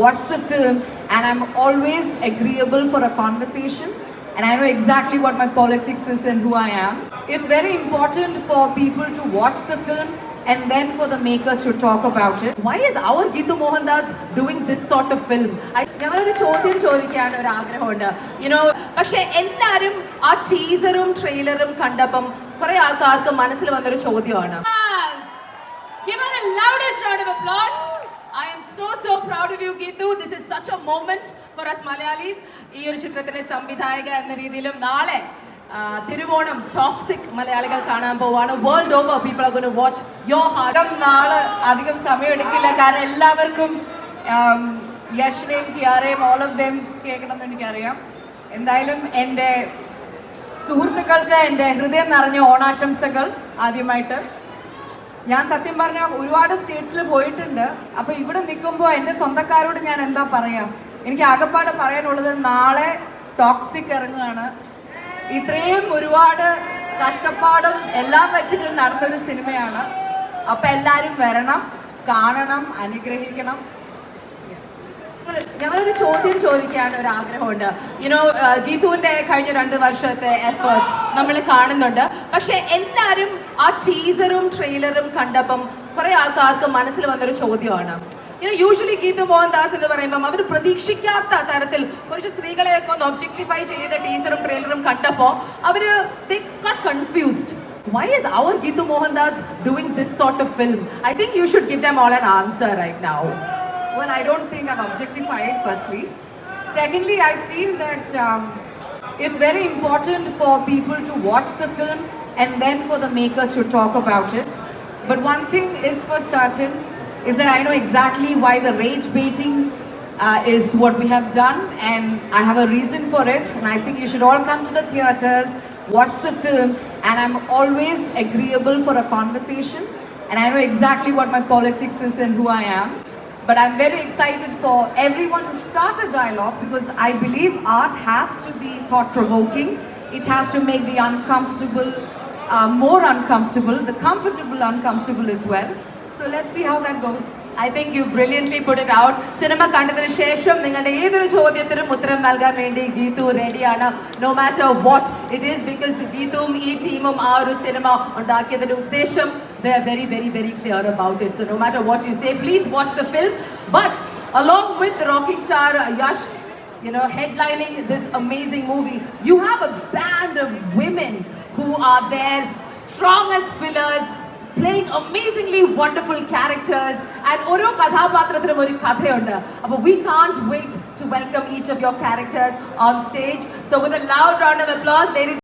watch the film and I'm always agreeable for a conversation and I know exactly what my politics is and who I am. It's very important for people to watch the film and then for the makers to talk about it. Why is our Geetu Mohandas doing this sort of film? ഞങ്ങളൊരു ചോദ്യം ചോദിക്കാൻ ഒരു ആഗ്രഹമുണ്ട്. പക്ഷെ എല്ലാവരും ആ ടീസറും ട്രെയിലറും കണ്ടപ്പം കുറെ ആൾക്കാർക്ക് മനസ്സിൽ വന്നൊരു ചോദ്യമാണ്. Give her the loudest round of applause. I am so proud of you, Geetu. This is such a moment for us Malayalis. ഈ ഒരു ചിത്രത്തിന്റെ സംവിധായക എന്ന രീതിയിലും നാളെ തിരുവോണം ടോക്സിക് മലയാളികൾ കാണാൻ പോവാണ്. World over people are going to watch your heart. നാളെ അധികം സമയം എടുക്കില്ല, കാരണം എല്ലാവർക്കും യശ്നെയും കിയാറയും ഓൾ ഓഫ് ദം കേൾക്കണമെന്ന് എനിക്കറിയാം. എന്തായാലും എൻ്റെ സുഹൃത്തുക്കൾക്ക് എൻ്റെ ഹൃദയം നിറഞ്ഞ ഓണാശംസകൾ. ആദ്യമായിട്ട് ഞാൻ സത്യം പറഞ്ഞാൽ ഒരുപാട് സ്റ്റേറ്റ്സിൽ പോയിട്ടുണ്ട്. അപ്പോൾ ഇവിടെ നിൽക്കുമ്പോൾ എൻ്റെ സ്വന്തക്കാരോട് ഞാൻ എന്താ പറയുക, എനിക്ക് ആകപ്പാടെ പറയാനുള്ളത് നാളെ ടോക്സിക് ഇറങ്ങുകയാണ്. ഇത്രയും ഒരുപാട് കഷ്ടപ്പാടും എല്ലാം വെച്ചിട്ട് നടന്നൊരു സിനിമയാണ്. അപ്പം എല്ലാവരും വരണം, കാണണം, അനുഗ്രഹിക്കണം. ഞങ്ങളൊരു ചോദ്യം ചോദിക്കാൻ ഒരു ആഗ്രഹമുണ്ട്. ഗീതുവിന്റെ കഴിഞ്ഞ 2 വർഷത്തെ എഫേർട്സ് നമ്മൾ കാണുന്നുണ്ട്. പക്ഷെ എല്ലാവരും ആ ടീസറും ട്രെയിലറും കണ്ടപ്പം കുറെ ആൾക്കാർക്ക് മനസ്സിൽ വന്നൊരു ചോദ്യമാണ്. യൂഷ്വലി ഗീതു മോഹൻദാസ് എന്ന് പറയുമ്പം അവർ പ്രതീക്ഷിക്കാത്ത തരത്തിൽ കുറച്ച് സ്ത്രീകളെയൊക്കെ ഒന്ന് ഒബ്ജക്ടിഫൈ ചെയ്ത ടീസറും ട്രെയിലറും കണ്ടപ്പോൾ അവര് confused. Why is our Geetu Mohandas doing this sort of film? I think you should give them all an answer right now. Well, I don't think I'm objectified, firstly. Secondly, I feel that it's very important for people to watch the film and then for the makers to talk about it. But one thing is for certain, is that I know exactly why the rage baiting is what we have done, and I have a reason for it. And I think you should all come to the theatres, watch the film, and I'm always agreeable for a conversation. And I know exactly what my politics is and who I am. But I'm very excited for everyone to start a dialogue, because I believe art has to be thought-provoking. It has to make the uncomfortable more uncomfortable, the comfortable uncomfortable as well. So let's see how that goes. I think you brilliantly put it out. Cinema കണ്ടതിന് ശേഷം നിങ്ങളുടെ ഏതൊരു ചോദ്യത്തിനും ഉത്തരം നൽകാൻ വേണ്ടി ഗീതു റെഡിയാണ്. No matter what it is, because ഗീതുവും ഈ ടീമും ആ ഒരു സിനിമ ഉണ്ടാക്കിയതിന്റെ ഉദ്ദേശം they are very clear about it. So no matter what you say, please watch the film. But along with the rocking star Yash, headlining this amazing movie, you have a band of women who are there, strong as pillars, playing amazingly wonderful characters, and oro kathapatrathilum oru kathayundu. Appo we can't wait to welcome each of your characters on stage. So with a loud round of applause, ladies